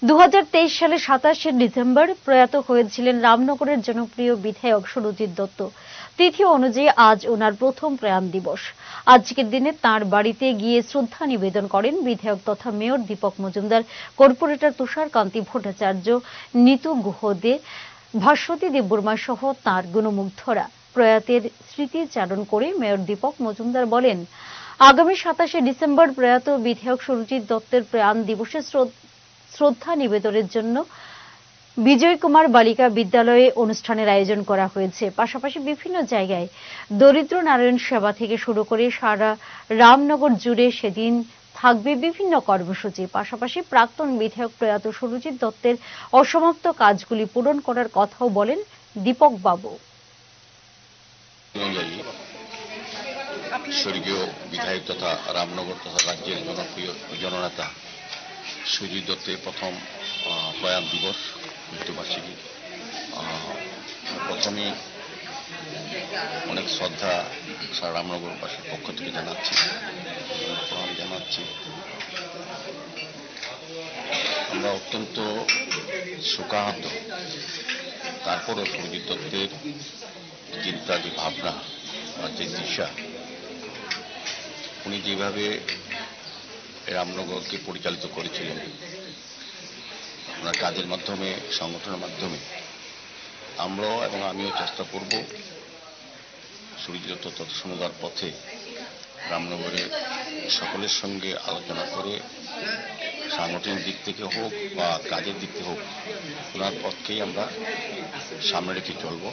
2023 সালে 27শে ডিসেম্বর প্রয়াত হয়েছিলেন রামনগরের জনপ্রিয় বিধায়ক সুরজিৎ দত্ত। তিথি অনুযায়ী আজ ওনার প্রথম প্রয়াণ দিবস। আজকের দিনে তাঁর বাড়িতে গিয়ে শ্রদ্ধা নিবেদন করেন বিধায়ক তথা মেয়র দীপক মজুমদার, কর্পোরেটর তুষারকান্তি ভট্টাচার্য, নিতু গুহ দে, ভাস্বতী দেববর্মা সহ তাঁর গুণমুগ্ধরা। প্রয়াতের স্মৃতিচারণ করে মেয়র দীপক মজুমদার বলেন, আগামী 27শে ডিসেম্বর প্রয়াত বিধায়ক সুরজিৎ দত্তের প্রয়াণ দিবসে শ্রদ্ধা নিবেদনের জন্য বিজয় কুমার বালিকা বিদ্যালয়ে অনুষ্ঠানের আয়োজন করা হয়েছে। পাশাপাশি বিভিন্ন জায়গায় দরিদ্র নারায়ণ সেবা থেকে শুরু করে সারা রামনগর জুড়ে সেদিন থাকবে বিভিন্ন কর্মসূচি। পাশাপাশি প্রাক্তন বিধায়ক প্রয়াত সুরজিৎ দত্তের অসমাপ্ত কাজগুলি পূরণ করার কথাও বলেন দীপক বাবু। স্বর্গীয় বিধায়ক তথা রামনগর তথা রাজ্যের জনপ্রিয় জননেতা সুরজিৎ দত্তের প্রথম প্রয়াণ দিবস মৃত্যুবার্ষিকী। প্রথমে অনেক শ্রদ্ধা সারা রামনগরবাসীর পক্ষ থেকে জানাচ্ছি, প্রণাম জানাচ্ছি। আমরা অত্যন্ত শোকাহত। তারপরও সুরজিৎ দত্তের চিন্তা, যে ভাবনা বা যে দিশা, উনি যেভাবে রামনগরকে পরিচালিত করেছিলেন ওনার কাজের মাধ্যমে, সংগঠনের মাধ্যমে, আমরাও এবং আমিও চেষ্টা করব সুরজিৎ দত্ত তৎসমতার পথে রামনগরের সকলের সঙ্গে আলোচনা করে সাংগঠনিক দিক থেকে হোক বা কাজের দিক থেকে হোক ওনার পথকেই আমরা সামনে রেখে চলব।